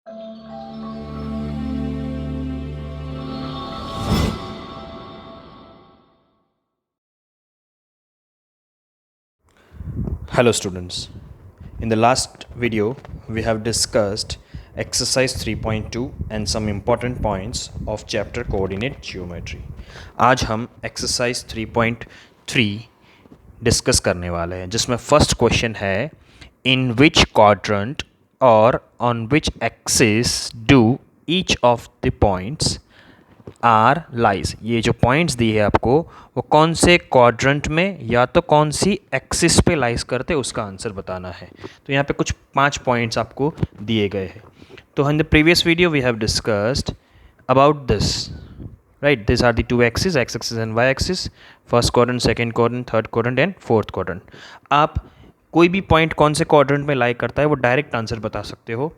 Hello students. In the last video we have discussed exercise 3.2 and some important points of chapter coordinate geometry. आज हम exercise 3.3 discuss करने वाले हैं जिसमें first question है in which quadrant or on which axis do each of the points are lies. ये जो points दिए है आपको वो कौन से क्वाड्रेंट में या तो कौन सी एक्सिस पे लाइज करते उसका आंसर बताना है। तो यहाँ पे कुछ 5 पॉइंट्स आपको दिए गए हैं। तो in the previous video we have discussed about this, right. This are the two axis, x axis and y axis, first quadrant, second quadrant, third quadrant and fourth quadrant. आप कोई भी पॉइंट कौन से क्वाड्रेंट में लाई करता है वो direct answer बता सकते हो।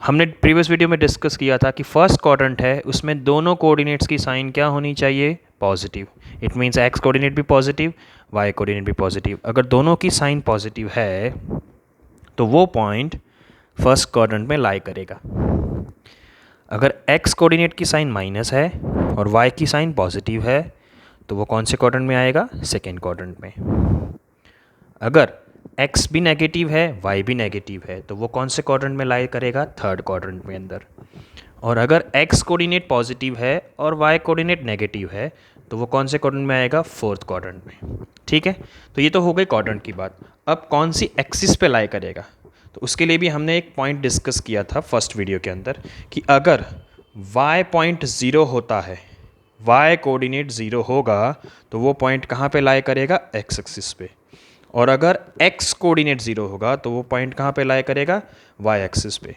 हमने प्रीवियस वीडियो में डिस्कस किया था कि फर्स्ट क्वाड्रेंट है उसमें दोनों कोऑर्डिनेट्स की साइन क्या होनी चाहिए, positive. It means x coordinate भी पॉजिटिव, वाई कोऑर्डिनेट भी पॉजिटिव। अगर दोनों की साइन पॉजिटिव है तो वो पॉइंट फर्स्ट क्वाड्रेंट में लाई करेगा। अगर एक्स कोऑर्डिनेट की साइन माइनस है और वाई की साइन पॉजिटिव है तो वो कौन से क्वाड्रेंट में आएगा, सेकेंड क्वाड्रेंट में। अगर x भी नेगेटिव है, y भी नेगेटिव है तो वो कौन से क्वाड्रेंट में लाई करेगा, थर्ड क्वाड्रेंट में अंदर। और अगर x कोऑर्डिनेट पॉजिटिव है और y कोऑर्डिनेट नेगेटिव है तो वो कौन से क्वाड्रेंट में आएगा, फोर्थ क्वाड्रेंट में। ठीक है, तो ये तो हो गई क्वाड्रेंट की बात। अब कौन सी एक्सिस पे लाई करेगा, तो उसके लिए भी हमने एक पॉइंट डिस्कस किया था फर्स्ट वीडियो के अंदर कि अगर y पॉइंट 0 होता है, y कोऑर्डिनेट 0 होगा तो वो पॉइंट कहाँ पे लाई करेगा, x एक्सिस पे। और अगर x कोऑर्डिनेट 0 होगा तो वो पॉइंट कहाँ पे लाई करेगा, y एक्सिस पे।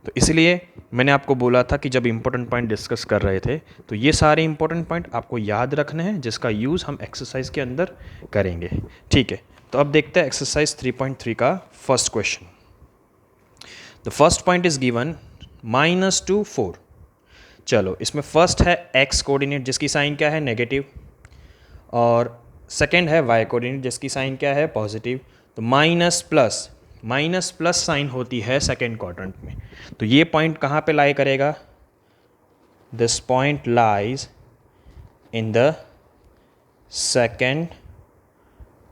तो इसलिए मैंने आपको बोला था कि जब इंपॉर्टेंट पॉइंट डिस्कस कर रहे थे तो ये सारे इंपॉर्टेंट पॉइंट आपको याद रखने हैं जिसका यूज़ हम एक्सरसाइज के अंदर करेंगे। ठीक है, तो अब देखते हैं एक्सरसाइज 3.3 का first question. The first point is given -2 4। चलो, इसमें फर्स्ट है x कोऑर्डिनेट जिसकी साइन क्या है, नेगेटिव, और सेकेंड है y कोऑर्डिनेट जिसकी साइन क्या है, पॉजिटिव। तो माइनस प्लस साइन होती है सेकेंड क्वाड्रेंट में। तो ये पॉइंट कहाँ पे लाई करेगा, this point lies in the second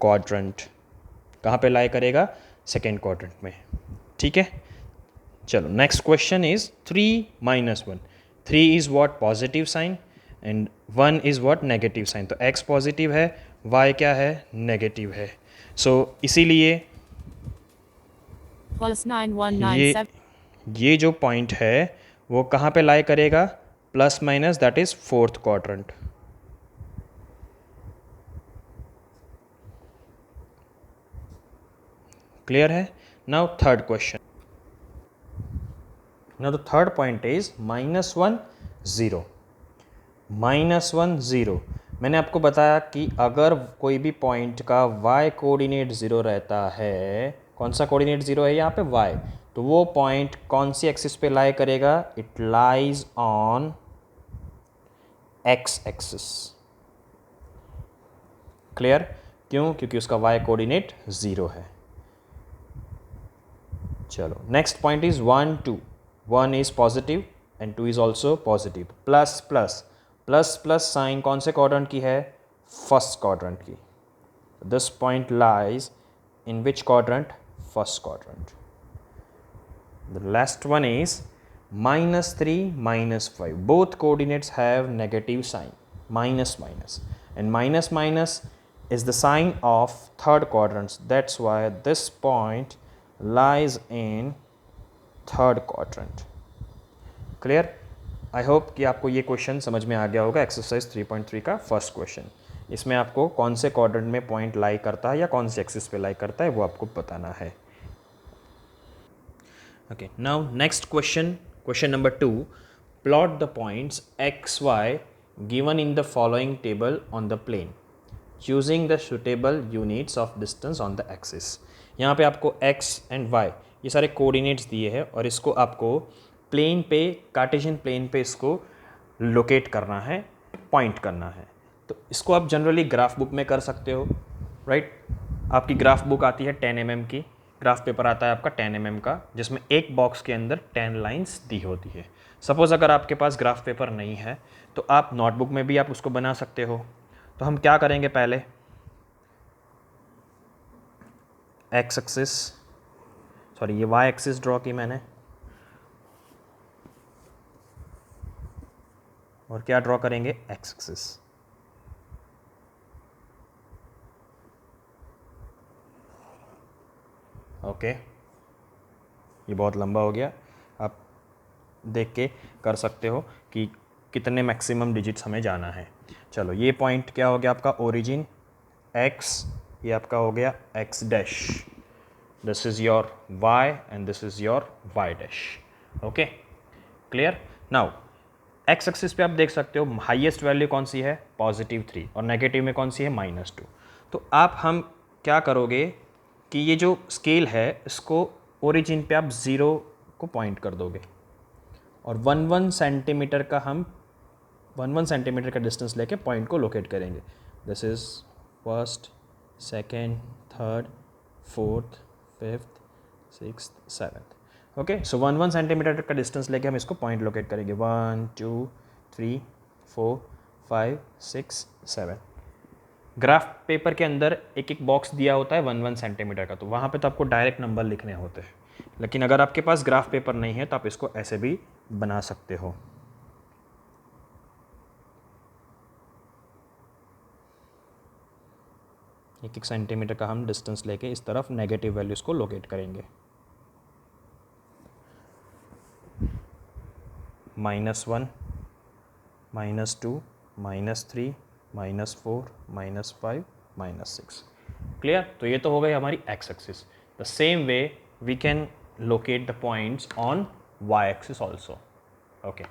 quadrant. कहाँ पे लाई करेगा, सेकेंड क्वाड्रेंट में। ठीक है, चलो next question is 3 - 1। 3 is what, positive sign, and 1 is what, negative sign. तो x पॉजिटिव है, y क्या है, नेगेटिव है। सो इसीलिए ये जो पॉइंट है वो कहाँ पे लाई करेगा, plus minus, that is fourth quadrant. Clear है। Now third question. Now the third point is -1 0। -1 0, मैंने आपको बताया कि अगर कोई भी पॉइंट का y कोऑर्डिनेट 0 रहता है, कौन सा कोऑर्डिनेट 0 है यहाँ पे, y, तो वो पॉइंट कौन सी एक्सिस पे लाई करेगा, it lies on x axis. Clear, क्यों, क्योंकि उसका y कोऑर्डिनेट 0 है। चलो next point is 1 2। 1 is positive and 2 is also positive. Plus plus plus plus sign कौन से क्वाड्रेंट की है, फर्स्ट क्वाड्रेंट की। This point lies in which quadrant, first quadrant. The last one is -3 -5। Both coordinates have negative sign, minus minus, and minus minus is the sign of third quadrant. That's why this point lies in third quadrant. Clear? I hope कि आपको ये question समझ में आ गया होगा। Exercise 3.3 का first question, इसमें आपको कौन से क्वाड्रेंट में पॉइंट लाई करता है या कौन से एक्सिस पे लाई करता है वो आपको बताना है। Okay, now next question, question number 2। Plot the points x y given in the following table on the plane using the suitable units of distance on the axis. यहाँ पे आपको x एंड y ये सारे coordinates दिए हैं और इसको आपको प्लेन पे, कार्टेशियन प्लेन पे इसको लोकेट करना है, पॉइंट करना है। तो इसको आप जनरली ग्राफ बुक में कर सकते हो, राइट। आपकी ग्राफ बुक आती है 10 mm की, ग्राफ पेपर आता है आपका 10 mm का, जिसमें एक बॉक्स के अंदर 10 लाइंस दी होती है। सपोज़ अगर आपके पास ग्राफ पेपर नहीं है तो आप नोटबुक में भी आप उसको बना सकते हो। तो हम क्या करेंगे, पहले एक्स एक्सिस, सॉरी ये वाई एक्सिस ड्रॉ की मैंने, और क्या ड्रॉ करेंगे, एक्स एक्सिस। ओके, ये बहुत लंबा हो गया, आप देख के कर सकते हो कि कितने मैक्सिमम डिजिट्स हमें जाना है। चलो ये पॉइंट क्या हो गया आपका, ओरिजिन एक्स, ये आपका हो गया x dash, this is your y and this is your y dash. Okay clear. Now x axis पे आप देख सकते हो हाईएस्ट वैल्यू कौन सी है, +3, और नेगेटिव में कौन सी है, -2। तो आप हम क्या करोगे कि ये जो स्केल है इसको ओरिजिन पे आप 0 को पॉइंट कर दोगे, और 1 सेंटीमीटर का हम 1 सेंटीमीटर का डिस्टेंस लेके पॉइंट को लोकेट करेंगे। This is first, second, third, fourth, fifth, sixth, seventh. Okay, so 1 centimetre का डिस्टेंस लेके हम इसको पॉइंट लोकेट करेंगे, 1 2 3 4 5 6 7। ग्राफ पेपर के अंदर एक एक बॉक्स दिया होता है 1 सेंटीमीटर का, तो वहाँ पे तो आपको डायरेक्ट नंबर लिखने होते हैं। लेकिन अगर आपके पास ग्राफ पेपर नहीं है तो आप इसको ऐसे भी बना सकते हो। एक एक सेंटीमीटर का हम डिस्टेंस लेके इस तरफ नेगेटिव वैल्यूज़ को लोकेट करेंगे। -1, -2, -3, -4, -5, -6। क्लियर। तो ये तो हो गई हमारी x axis. The same way we can locate the points on y axis also. Okay,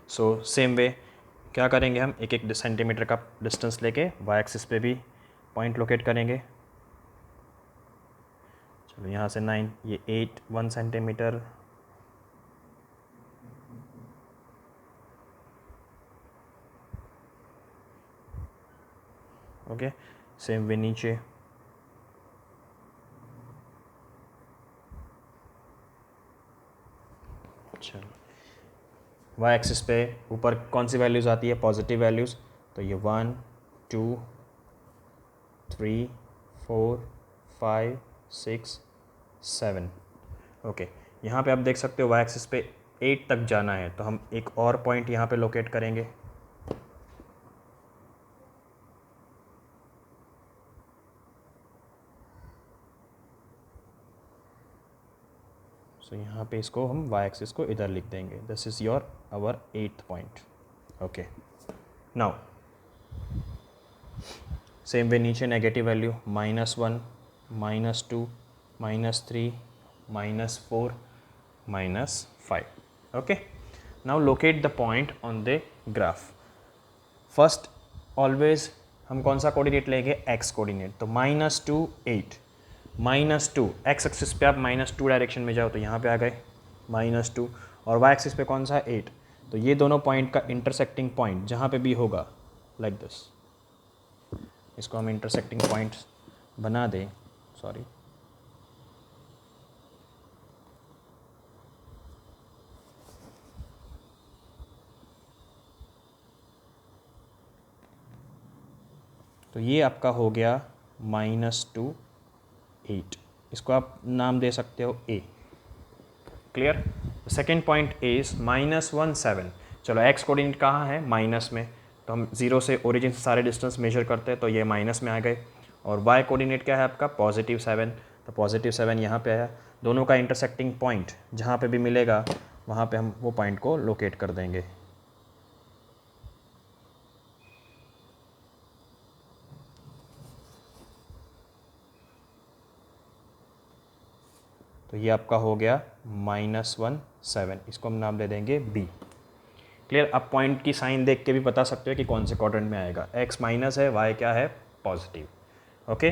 so same way क्या करेंगे, हम एक एक सेंटीमीटर का डिस्टेंस लेके वाई एक्सिस पे भी पॉइंट लोकेट करेंगे। चलो यहाँ से 9, ये 8 1 सेंटीमीटर, ओके, सेम वे नीचे, चलो वाई एक्सिस पे ऊपर कौन सी वैल्यूज़ आती है, पॉजिटिव वैल्यूज़, तो ये 1 2 3 4 5 6 7। ओके, यहाँ पे आप देख सकते हो वाई एक्सिस पे 8 तक जाना है, तो हम एक और पॉइंट यहाँ पे लोकेट करेंगे। सो यहाँ पे इसको हम वाई एक्सिस को इधर लिख देंगे, this is your our 8th point. Okay, now same way नीचे negative value, -1, -2, -3, -4, -5। Okay, now locate the point on the graph. First always हम कौन सा कोऑर्डिनेट लेंगे, एक्स कोऑर्डिनेट। तो -2 8, -2 एक्स एक्सिस पे आप -2 डायरेक्शन में जाओ तो यहाँ पे आ गए -2, और वाई एक्सिस पे कौन सा, 8। तो ये दोनों पॉइंट का इंटरसेक्टिंग पॉइंट जहाँ पे भी होगा, लाइक दिस, इसको हम इंटरसेक्टिंग पॉइंट्स बना दें, सॉरी, तो ये आपका हो गया -2 8, इसको आप नाम दे सकते हो A। Clear. Second point is -1 7। चलो एक्स कोऑर्डिनेट कहाँ है, माइनस में, तो हम 0 से ओरिजिन से सारे डिस्टेंस मेजर करते हैं, तो ये माइनस में आ गए। और वाई कोऑर्डिनेट क्या है आपका, +7, तो +7 यहाँ पे आया। दोनों का इंटरसेक्टिंग पॉइंट जहाँ पे भी मिलेगा वहाँ पे हम वो पॉइंट को लोकेट कर देंगे। तो ये आपका हो गया -1 7, इसको हम नाम दे देंगे B। क्लियर। अब पॉइंट की साइन देख के भी बता सकते हो कि कौन से क्वाड्रेंट में आएगा, x माइनस है, y क्या है, पॉजिटिव। Okay,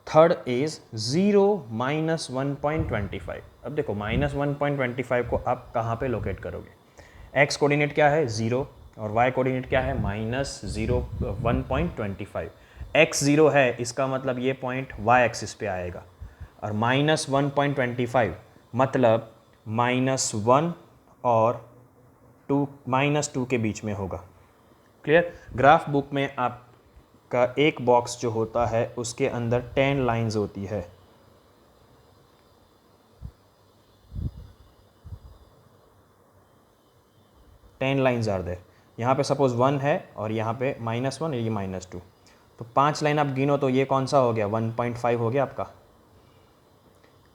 third is 0 -1.25। अब देखो -1.25 को आप कहाँ पे लोकेट करोगे, x कोऑर्डिनेट क्या है 0 और y कोऑर्डिनेट क्या है -1.25। x 0 है, इसका मतलब ये पॉइंट y एक्सिस पे आएगा। और -1.25 मतलब -1 और -2 के बीच में होगा। क्लियर। ग्राफ बुक में आपका एक बॉक्स जो होता है उसके अंदर 10 लाइंस होती है। Ten lines are there. यहाँ पे सपोज 1 है और यहाँ पे -1 और ये -2, तो 5 लाइन आप गिनो तो ये कौन सा हो गया, 1.5 हो गया आपका।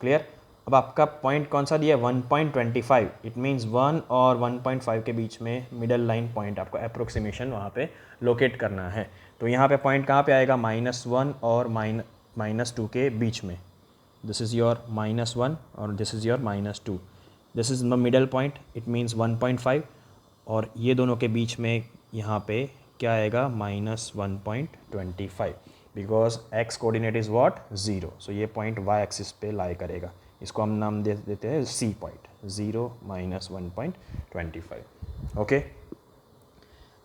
क्लियर। अब आपका पॉइंट कौन सा दिया है, 1.25। इट मीन्स 1 और 1.5 के बीच में मिडल लाइन पॉइंट आपको अप्रोक्सीमेशन वहाँ पे लोकेट करना है। तो यहाँ पे पॉइंट कहाँ पे आएगा, -1 और -2 के बीच में। दिस इज़ योर -1 और this is your -2। This is the middle point, it means 1.5 और ये दोनों के बीच में यहाँ पे क्या आएगा, -1.25 because x coordinate is what, 0। सो ये पॉइंट y एक्सिस पे लाई करेगा। इसको हम नाम दे देते हैं C point, 0 -1.25। Okay.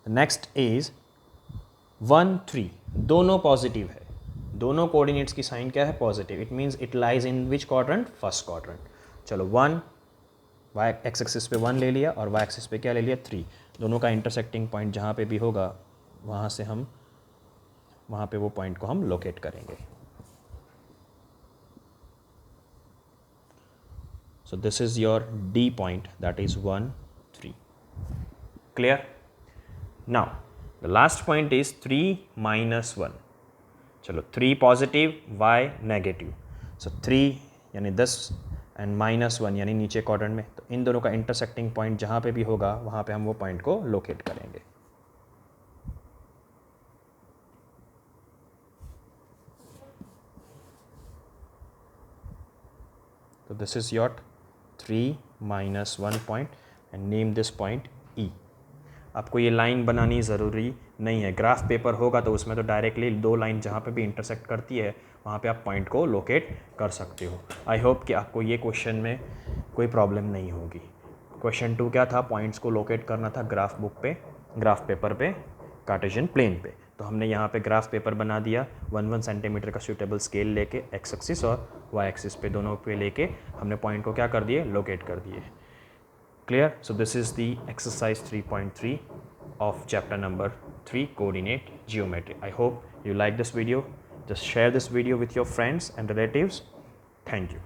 Next is 1 3, दोनों पॉजिटिव है, दोनों कोऑर्डिनेट्स की साइन क्या है, positive. It means it lies in which quadrant, first quadrant. चलो 1 y एक्स एक्सिस पे 1 ले लिया और y एक्सिस पे क्या ले लिया, 3। दोनों का इंटरसेक्टिंग पॉइंट जहाँ पे भी होगा वहाँ से हम वहाँ पे वो पॉइंट को हम लोकेट करेंगे। So this is your D point, that is 1 3। Clear. Now the last point is 3 -1। चलो 3 पॉजिटिव, y नेगेटिव। सो 3 यानी 10 एंड -1 यानी नीचे क्वाड्रेंट में, तो इन दोनों का इंटरसेक्टिंग पॉइंट जहाँ पे भी होगा वहाँ पे हम वो पॉइंट को लोकेट करेंगे। तो this is your 3 -1 point and name this point E। आपको ये लाइन बनानी ज़रूरी नहीं है, ग्राफ पेपर होगा तो उसमें तो डायरेक्टली 2 लाइन जहाँ पे भी इंटरसेक्ट करती है वहाँ पे आप पॉइंट को लोकेट कर सकते हो। आई होप कि आपको ये क्वेश्चन में कोई प्रॉब्लम नहीं होगी। क्वेश्चन 2 क्या था, पॉइंट्स को लोकेट करना था ग्राफ बुक पे, ग्राफ पेपर पे, कार्टेशियन प्लेन पे। तो हमने यहाँ पे ग्राफ पेपर बना दिया, 1 सेंटीमीटर का सूटेबल स्केल लेके एक्स एक्सिस और वाई एक्सिस पे दोनों पे लेके हमने पॉइंट को क्या कर दिए, लोकेट कर दिए। Clear? So this is the exercise 3.3 of chapter number 3, coordinate geometry. I hope you like this video. Just share this video with your friends and relatives. Thank you.